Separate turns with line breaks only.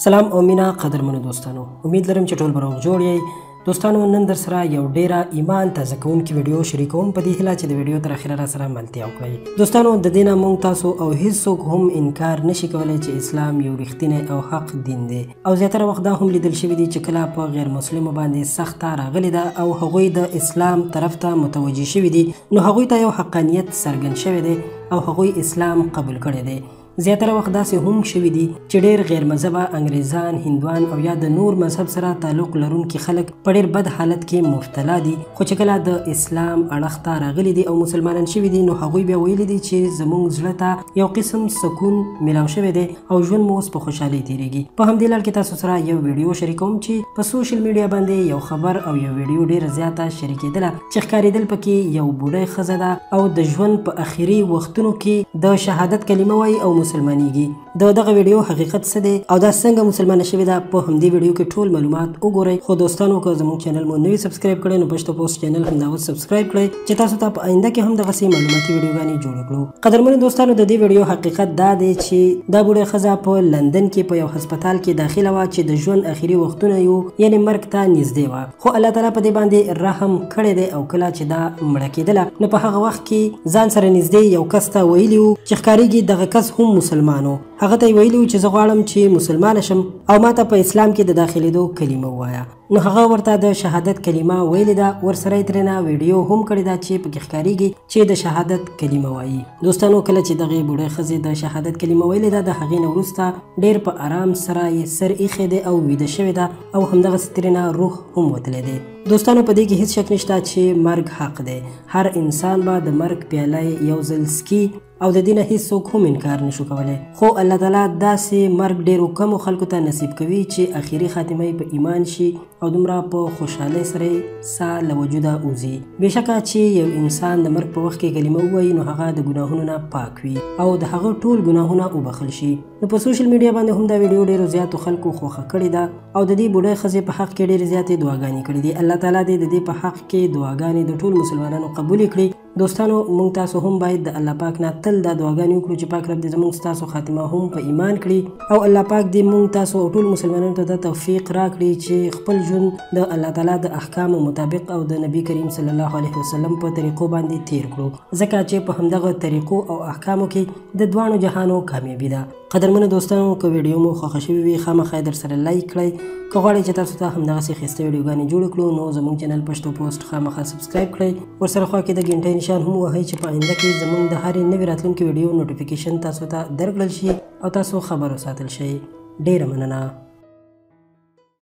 سلام او مینا قدرمنو دوستانو، امید لرم چې ټول به روغ جوړ یئ. دوستانو نن در سره یو ډیره ایمان تازه کوونکې ویډیو شریکوم په دې هیله چې د ویډیو تر اخره را سره ملتیا وکړئ. دوستانو د دې نه موږ تاسو او هیڅوک هم انکار نشي کولی چې اسلام یو رښتینی او حق دین دی او زیاتره وخت دا هم لیدل شوي دي چې کله په غیر مسلمو باندې سخته راغلې ده او هغوی د اسلام طرف ته متوجه شوي دي، نو هغوی ته یو حقانیت څرګند شوی دی او هغوی اسلام قبول کړی دی. زیاتره وخت داسې هم شوي دي چې ډېر غیر مذهبه انګریزان، هندوان او یا د نور مذهب سره تعلق لرونکي خلک په ډېر بد حالت کې مبتلا دي، خو چې کله د اسلام اړخ ته راغلي دي او مسلمانان شوي دي نو هغوی بیا ویلي دي چې زموږ زړه ته یو قسم سکون میلاو شوی دی او ژوند مو اوس په خوشحالۍ تېرېږي. په همدې لړ کې تاسو سره یو ویډیو شریکوم چې په سوشل میډیا باندې یو خبر او یو ویډیو ډېره زیاته شریکېدله چې ښکارېدل پکې یو بوډۍ ښځه ده او د ژوند په اخري وختونو کې د شهادت کلمه وایي او مسلمانېږي. د دغه ویډیو حقیقت څه دی او دا څنګه مسلمانه شوې ده په همدې ویډیو کې ټول معلومات وګورئ. خو دوستانو که زموږ چینل مو نوي سبسکرایب کړی نو پشتو پوسټ چینل همدا اوس سبسکرایب کړئ چې تاسو ته په آینده کې هم دغسې معلوماتي ویډیوګانې جوړې کړو. قدرمنو دوستانو د دې ویډیو حقیقت دا دی چې دا بوډۍ ښځه په لندن کې په یو هسپتال کې داخله وه چې د ژوند اخري وختونه یعنې مرګ ته نږدې وه، خو الله تعالی په دې باندې رحم کړی دی او کله چې دا مړه کېدله نو په هغه وخت کې ځان سره نږدې یو کس ته ویلي وو چې ښکارېږي دغه کس هم مسلمان و. هغه ته یې ویلي و چې زه غواړم چې مسلمانه شم او ما ته په اسلام کې د داخلېدو کلمه ووایه. نو هغه ورته د شهادت کلمه ویلې ده، ورسره یې ترېنه ویډیو هم کړې ده چې پکې ښکارېږي چې د شهادت کلمه وایي. دوستانو کله چې دغې بوډۍ ښځې د شهادت کلمه ویلې ده د هغې نه وروسته ډېر په آرام سره یې سر ایښی دی او ویده شوې ده او همدغسې ترېنه روح هم وتلی دی. دوستانو په دې کې هیڅ شک نشته چې مرګ حق دی، هر انسان به د مرګ پیاله یو ځل څکي او د دې نه هیڅوک هم انکار نشو کولی، خو الله تعالی داسې مرګ ډېرو کمو خلکو ته نصیب کوي چې اخري خاتمه یې په ایمان شي او دومره په خوشحالۍ سره یې ساه له وجوده وځي. بېشکه چې یو انسان د مرګ په وخت کې کلمه ووایي نو هغه د ګناهونو نه پاک وي او د هغه ټول ګناهونه وبخښل شي. نو په سوشل میډیا باندې هم دا ویډیو ډېرو زیاتو خلکو خوښه کړې ده او د دې بوډۍ ښځې په حق کې ډېرې زیاتې دعاګانې کړې دي. الله تعالی دې د دې په حق کې دعاګانې د ټول مسلمانانو قبولې کړي. دوستانو موږ تاسو هم باید د الله پاک نه تل دا دعاګانې وکړو چې پاک رب دې زموږ ستاسو خاتمه هم په ایمان کړي او الله پاک دې موږ تاسو او ټول مسلمانانو ته د توفیق راکړي چې خپل ژوند د الله تعالی د احکامو مطابق او د نبی کریم صلی الله علیه وسلم په طریقو باندې تیر کړو، ځکه چې په همدغه طریقو او احکامو کې د دواړو جهانو کامیابي ده. قدرمنو دوستانو که ویډیو مو خوښه شوې وي خامخا در سره لایک کړئ. که غواړئ چې تاسو ته همدغسې ښایسته ویډیوګانې جوړې کړو نو زموږ چینل پشتو پوسټ خامخا سبسکرایب کړئ. ورسره خوا کې د ګنټۍ نشان هم وهئ چې په آینده کې زموږ د هرې نوې راتلونکې ویډیو نوټیفیکیشن تاسو ته درکړل شي او تاسو خبر وساتل شئ. ډېره مننه.